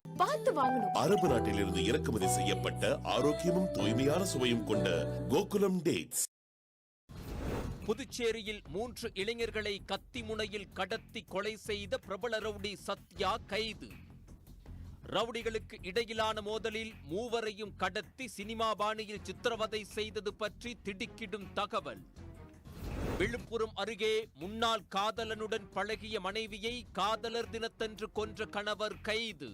பார்த்து வாங்கணும். அரபு நாட்டிலிருந்து இறக்குமதி செய்யப்பட்ட ஆரோக்கியமும் தூய்மையான சுவையும் கொண்ட கோகுலம் டேட்ஸ். புதுச்சேரியில் 3 இளைஞர்களை கத்தி முனையில் கடத்தி கொலை செய்த பிரபல ரவுடி சத்யா கைது. ரவுடிகளுக்கு இடையிலான மோதலில் மூவரையும் கடத்தி சினிமா பாணியில் சித்திரவதை செய்தது பற்றி திடுக்கிடும் தகவல். விழுப்புரம் அருகே முன்னாள் காதலனுடன் பழகிய மனைவியை காதலர் தினத்தன்று கொன்ற கணவர் கைது.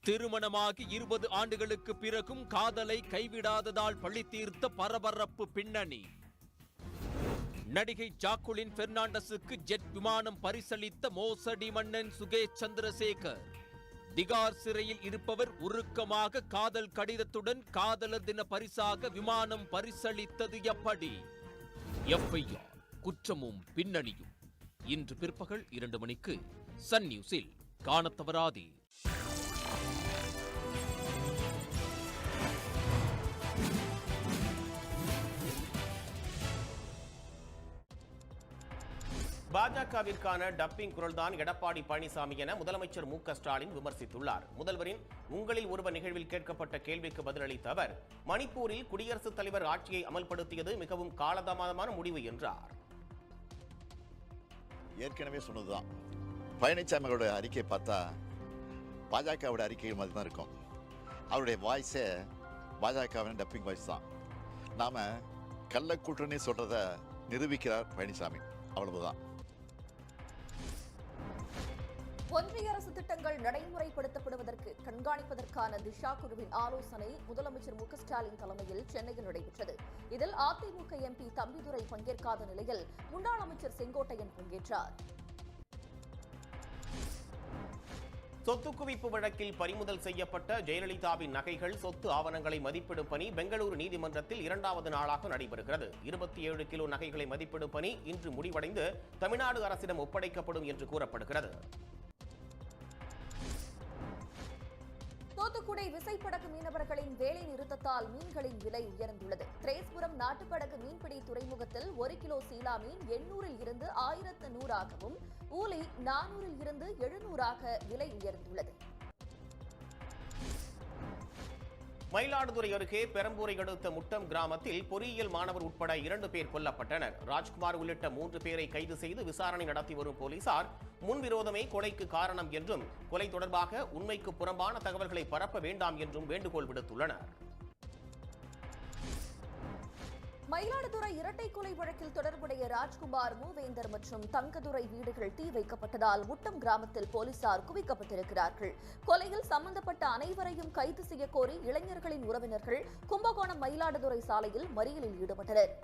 திருமணமாகி 20 ஆண்டுகளுக்கு பிறகும் காதலை கைவிடாததால் பழி தீர்த்த பரபரப்பு பின்னணி. நடிகை ஜாக்குலின் பெர்னாண்டஸுக்கு ஜெட் விமானம் பரிசளித்த மோசடி மன்னன் சுகேஷ் சந்திரசேகர். திகார் சிறையில் இருப்பவர் உருக்கமாக காதல் கடிதத்துடன் காதலர் தின பரிசாக விமானம் பரிசளித்தது எப்படி? எஃப்ஐஆர் குற்றமும் பின்னணியும் இன்று பிற்பகல் 2 மணிக்கு சன் நியூஸில் காணத் தவறாதே. பாஜகவிற்கான டப்பிங் குரல்தான் எடப்பாடி பழனிசாமி என முதலமைச்சர் மு க ஸ்டாலின் விமர்சித்துள்ளார். முதல்வரின் உங்களில் ஒருவர் நிகழ்வில் கேட்கப்பட்ட கேள்விக்கு பதிலளித்த அவர், மணிப்பூரில் குடியரசுத் தலைவர் ஆட்சியை அமல்படுத்தியது மிகவும் காலதாமதமான முடிவு என்றார். ஏற்கனவே சொன்னதுதான், பழனிசாமியோட அறிக்கை பார்த்தா பாஜகவோட அறிக்கைகள் மாதிரி தான் இருக்கும். அவருடைய வாய்ஸே பாஜகவின் டப்பிங் வாய்ஸ் தான். நாம கள்ள கூட்டணி சொல்றத நிரூபிக்கிறார் பழனிசாமி, அவ்வளவுதான். ஒன்றிய அரசு திட்டங்கள் நடைமுறைப்படுத்தப்படுவதற்கு கண்காணிப்பதற்கான திஷா குழுவின் ஆலோசனை முதலமைச்சர் மு க ஸ்டாலின் தலைமையில் சென்னையில் நடைபெற்றது. இதில் அதிமுக எம்பி தம்பிதுரை பங்கேற்காத நிலையில் முன்னாள் அமைச்சர் செங்கோட்டையன் பங்கேற்றார். சொத்து குவிப்பு வழக்கில் பறிமுதல் செய்யப்பட்ட ஜெயலலிதாவின் நகைகள், சொத்து ஆவணங்களை மதிப்பிடும் பணி பெங்களூரு நீதிமன்றத்தில் 2வது நாளாக நடைபெறுகிறது. 27 கிலோ நகைகளை மதிப்பிடும் பணி இன்று முடிவடைந்து தமிழ்நாடு அரசிடம் ஒப்படைக்கப்படும் என்று கூறப்படுகிறது. தூத்துக்குடி விசைப்படகு மீனவர்களின் வேலை நிறுத்தத்தால் மீன்களின் விலை உயர்ந்துள்ளது. திரேஸ்புரம் நாட்டுப்படகு மீன்பிடி துறைமுகத்தில் 1 கிலோ சீலா மீன் 800 இருந்து 1100 ஆகவும், ஊலி 400 இருந்து 700 விலை உயர்ந்துள்ளது. மயிலாடுதுறை அருகே பெரம்பூரை அடுத்த முட்டம் கிராமத்தில் பொறியியல் மாணவர் உட்பட 2 பேர் கொல்லப்பட்டனர். ராஜ்குமார் உள்ளிட்ட 3 பேரை கைது செய்து விசாரணை நடத்தி வரும் போலீசார் முன்விரோதமே கொலைக்கு காரணம் என்றும், கொலை தொடர்பாக உண்மைக்கு புறம்பான தகவல்களை பரப்ப வேண்டாம் என்றும் வேண்டுகோள் விடுத்துள்ளனர். மயிலாடுதுறை இரட்டை கொலை வழக்கில் தொடர்புடைய ராஜ்குமார், மூவேந்தர் மற்றும் தங்கதுரை வீடுகள் தீ வைக்கப்பட்டதால் முட்டம் கிராமத்தில் போலீசார் குவிக்கப்பட்டிருக்கிறார்கள். கொலையில் சம்பந்தப்பட்ட அனைவரையும் கைது செய்ய கோரி இளைஞர்களின் உறவினர்கள் கும்பகோணம் மயிலாடுதுறை சாலையில் மறியலில் ஈடுபட்டனர்.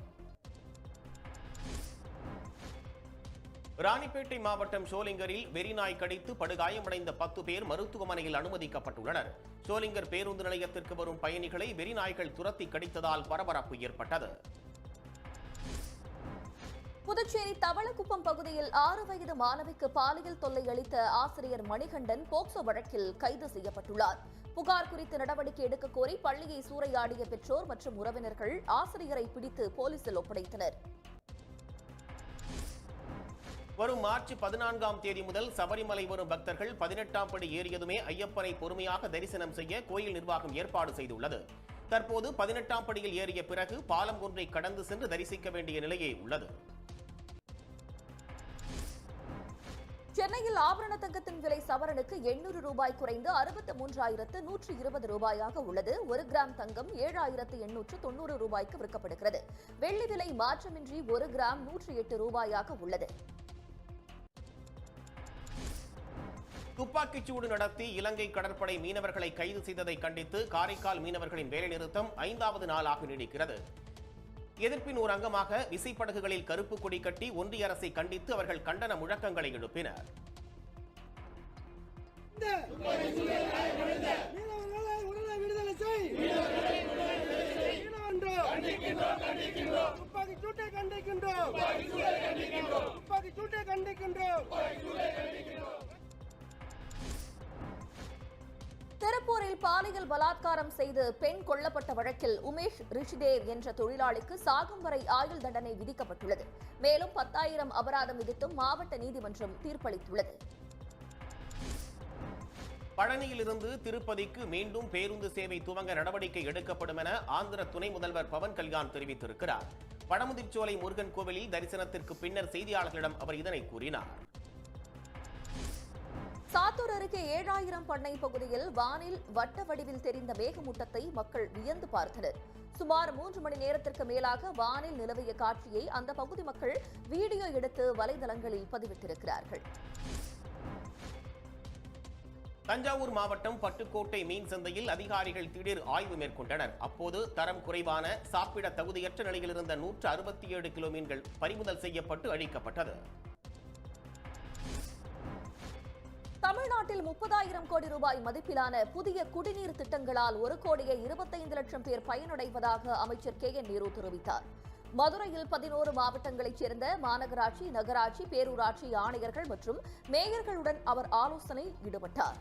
ராணிப்பேட்டை மாவட்டம் ஷோலிங்கரில் வெறிநாய் கடித்து படுகாயமடைந்த 10 பேர் மருத்துவமனையில் அனுமதிக்கப்பட்டுள்ளனர். ஷோலிங்கர் பேருந்து நிலையத்திற்கு வரும் பயணிகளை வெறிநாய்கள் துரத்தி கடித்ததால் பரபரப்பு ஏற்பட்டது. புதுச்சேரி தவளக்குப்பம் பகுதியில் 6 வயது மாணவிக்கு பாலியல் தொல்லை அளித்த ஆசிரியர் மணிகண்டன் போக்சோ வழக்கில் கைது செய்யப்பட்டுள்ளார். புகார் குறித்து நடவடிக்கை எடுக்க கோரி பள்ளியை சூறையாடிய பெற்றோர் மற்றும் உறவினர்கள் ஆசிரியரை பிடித்து போலீசில் ஒப்படைத்தனர். வரும் மார்ச் 14ஆம் தேதி முதல் சபரிமலை வரும் பக்தர்கள் 18ஆம் படி ஏறியதுமே ஐயப்பனை பொறுமையாக தரிசனம் செய்ய கோயில் நிர்வாகம் ஏற்பாடு செய்துள்ளது. தற்போது 18ஆம் படியில் ஏறிய பிறகு பாலம் ஒன்றை கடந்து சென்று தரிசிக்க வேண்டிய நிலையே உள்ளது. சென்னையில் ஆபரண தங்கத்தின் விலை சவரனுக்கு 800 ரூபாய் குறைந்து 63,120 ரூபாயாக உள்ளது. 1 கிராம் தங்கம் 7,890 ரூபாய்க்கு விற்கப்படுகிறது. வெள்ளி விலை மாற்றமின்றி 1 கிராம் 108 ரூபாயாக உள்ளது. துப்பாக்கிச்சூடு நடத்தி இலங்கை கடற்படை மீனவர்களை கைது செய்ததை கண்டித்து காரைக்கால் மீனவர்களின் வேலைநிறுத்தம் 5வது நாளாக நீடிக்கிறது. எதிர்ப்பின் ஒரு அங்கமாக விசைப்படகுகளில் கருப்பு கொடி கட்டி ஒன்றிய அரசை கண்டித்து அவர்கள் கண்டன முழக்கங்களை எழுப்பினர். திருப்பூரில் பாலியல் பலாத்காரம் செய்து பெண் கொல்லப்பட்ட வழக்கில் உமேஷ் ரிஷிதேவ் என்ற தொழிலாளிக்கு சாகும் வரை ஆயுள் தண்டனை விதிக்கப்பட்டுள்ளது. மேலும் 10,000 அபராதம் விதித்தும் மாவட்ட நீதிமன்றம் தீர்ப்பளித்துள்ளது. பழனியிலிருந்து திருப்பதிக்கு மீண்டும் பேருந்து சேவை துவங்க நடவடிக்கை எடுக்கப்படும் என ஆந்திர துணை முதல்வர் பவன் கல்யாண் தெரிவித்திருக்கிறார். பழமுதிர்ச்சோலை முருகன் கோவிலில் தரிசனத்திற்கு பின்னர் செய்தியாளர்களிடம் அவர் இதனை கூறினார். சாத்தூர் அருகே 7000 பண்ணை பகுதியில் வானில் வட்ட வடிவில் தெரிந்த மேகமூட்டத்தை மக்கள் வியந்து பார்த்தனர். சுமார் 3 மணி நேரத்திற்கு மேலாக வானில் நிலவிய காட்சியை அந்த பகுதி மக்கள் வீடியோ எடுத்து வலைதளங்களில் பதிவிட்டிருக்கிறார்கள். தஞ்சாவூர் மாவட்டம் பட்டுக்கோட்டை மீன் சந்தையில் அதிகாரிகள் திடீர் ஆய்வு மேற்கொண்டனர். அப்போது தரம் குறைவான சாப்பிட தகுதியற்ற நிலையில் இருந்த 167 கிலோ மீன்கள் பறிமுதல் செய்யப்பட்டு அழிக்கப்பட்டது. தமிழ்நாட்டில் 30,000 கோடி ரூபாய் மதிப்பிலான புதிய குடிநீர் திட்டங்களால் 1,25,00,000 பேர் பயனடைவதாக அமைச்சர் KN நேரு தெரிவித்தார். மதுரையில் 11 மாவட்டங்களைச் சேர்ந்த மாநகராட்சி, நகராட்சி, பேரூராட்சி ஆணையர்கள் மற்றும் மேயர்களுடன் அவர் ஆலோசனையில் ஈடுபட்டார்.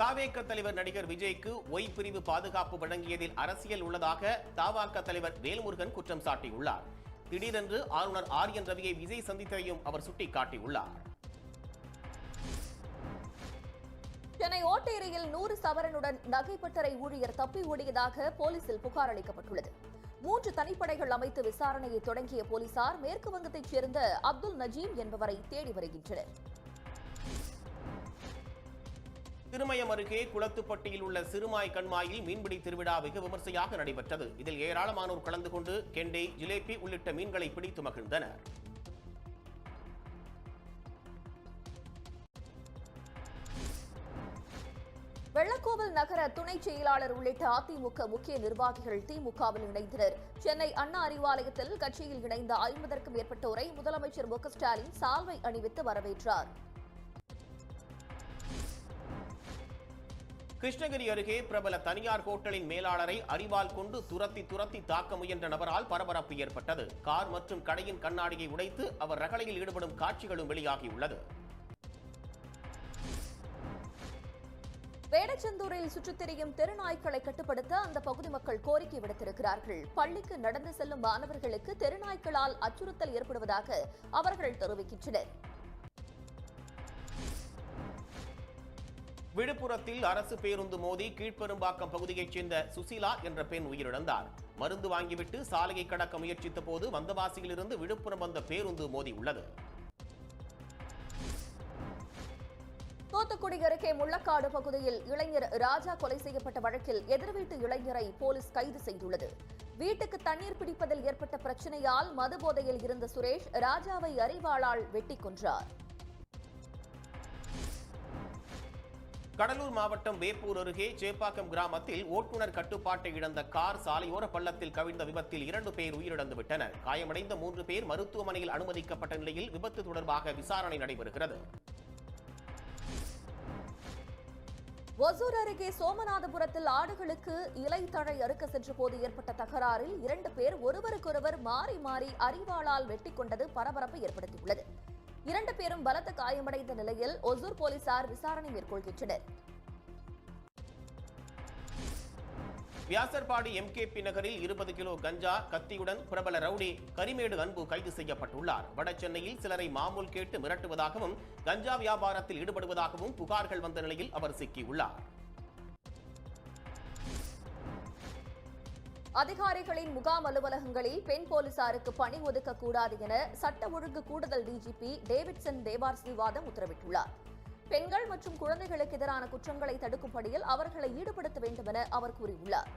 தவேக தலைவர் நடிகர் விஜய்க்கு ஒய் பிரிவு பாதுகாப்பு வழங்கியதில் அரசியல் உள்ளதாக தவேக தலைவர் வேல்முருகன் குற்றம் சாட்டியுள்ளார். திடீரென்று ஆளுநர் ஆர்.என். ரவியை விஜய் சந்தித்ததையும் அவர் சுட்டிக்காட்டியுள்ளார். சென்னை ஓட்டேரியில் 100 சவரனுடன் நகைப்பட்டறை ஊழியர் தப்பி ஓடியதாக போலீசில் புகார் அளிக்கப்பட்டுள்ளது. 3 தனிப்படைகள் அமைத்து விசாரணையை தொடங்கிய போலீசார் மேற்கு வங்கத்தைச் சேர்ந்த அப்துல் நஜீம் என்பவரை தேடி வருகின்றனர். திருமயம் அருகே குளத்துப்பட்டியில் உள்ள சிறுமாய் கண்மாயில் மீன்பிடி திருவிழா வெகு விமர்சையாக நடைபெற்றது. இதில் ஏராளமானோர் கலந்து கொண்டு கெண்டை, ஜிலேபி உள்ளிட்ட மீன்களை பிடித்து மகிழ்ந்தனர். வெள்ளக்கோவில் நகர துணை செயலாளர் உள்ளிட்ட அதிமுக முக்கிய நிர்வாகிகள் திமுகவில் இணைந்தனர். சென்னை அண்ணா அறிவாலயத்தில் கட்சியில் இணைந்த 50க்கும் மேற்பட்டோரை முதலமைச்சர் மு க ஸ்டாலின் சால்வை அணிவித்து வரவேற்றார். கிருஷ்ணகிரி அருகே பிரபல தனியார் ஹோட்டலின் மேலாளரை அரிவாள் கொண்டு துரத்தி தாக்க முயன்ற நபரால் பரபரப்பு ஏற்பட்டது. கார் மற்றும் கடையின் கண்ணாடியை உடைத்து அவர் ரகளையில் ஈடுபடும் காட்சிகளும் வெளியாகியுள்ளது. வேடச்சந்தூரில் சுற்றித் திரியும் தெருநாய்க்களை கட்டுப்படுத்த அந்த பகுதி மக்கள் கோரிக்கை விடுத்திருக்கிறார்கள். பள்ளிக்கு நடந்து செல்லும் மாணவர்களுக்கு தெருநாய்க்களால் அச்சுறுத்தல் ஏற்படுவதாக அவர்கள் தெரிவிக்கின்றனர். விழுப்புரத்தில் அரசு பேருந்து மோதி கீழ்பெரும்பாக்கம் பகுதியைச் சேர்ந்த சுசீலா என்ற பெண் உயிரிழந்தார். மருந்து வாங்கிவிட்டு சாலையை கடக்க முயற்சித்த போது வந்தவாசியிலிருந்து விழுப்புரம் வந்த பேருந்து மோதியுள்ளது. தூத்துக்குடி அருகே முள்ளக்காடு பகுதியில் இளைஞர் ராஜா கொலை செய்யப்பட்ட வழக்கில் எதிர்வீட்டு இளைஞரை போலீஸ் கைது செய்துள்ளது. வீட்டுக்கு தண்ணீர் பிடிப்பதில் ஏற்பட்ட பிரச்சனையால் மதுபோதையில் இருந்த சுரேஷ் ராஜாவை அரிவாளால் வெட்டிக் கொன்றார். கடலூர் மாவட்டம் வேப்பூர் அருகே சேப்பாக்கம் கிராமத்தில் ஓட்டுநர் கட்டுப்பாட்டை இழந்த கார் சாலையோர பள்ளத்தில் கவிழ்ந்த விபத்தில் 2 பேர் உயிரிழந்து விட்டனர். காயமடைந்த 3 பேர் மருத்துவமனையில் அனுமதிக்கப்பட்ட நிலையில் விபத்து தொடர்பாக விசாரணை நடைபெறுகிறது. ஒசூர் அருகே சோமநாதபுரத்தில் ஆடுகளுக்கு இலை தழை அறுக்க சென்ற போது ஏற்பட்ட தகராறில் 2 பேர் ஒருவருக்கொருவர் மாறி மாறி அரிவாளால் வெட்டிக் கொண்டது பரபரப்பை ஏற்படுத்தியுள்ளது. 2 பேரும் பலத்த காயமடைந்த நிலையில் ஒசூர் போலீசார் விசாரணை மேற்கொள்கின்றனர். வியாசர்பாடி MKP நகரில் 20 கிலோ கஞ்சா கத்தியுடன் பிரபல ரவுடி கரிமேடு அன்பு கைது செய்யப்பட்டுள்ளார். வடசென்னையில் சிலரை மாமூல் கேட்டு மிரட்டுவதாகவும் கஞ்சா வியாபாரத்தில் ஈடுபடுவதாகவும் புகார்கள் வந்த நிலையில் அவர் சிக்கியுள்ளார். அதிகாரிகளின் முகாம் அலுவலகங்களில் பெண் போலீசாருக்கு பணி ஒதுக்கக்கூடாது என சட்ட ஒழுங்கு கூடுதல் டிஜிபி டேவிட்சன் தேவார்சிவாதம் உத்தரவிட்டுள்ளார். பெண்கள் மற்றும் குழந்தைகளுக்கு எதிரான குற்றங்களை தடுக்கும் பணியில் அவர்களை ஈடுபடுத்த வேண்டும் என அவர் கூறியுள்ளார்.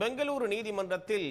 பெங்களூரு நீதிமன்றத்தில்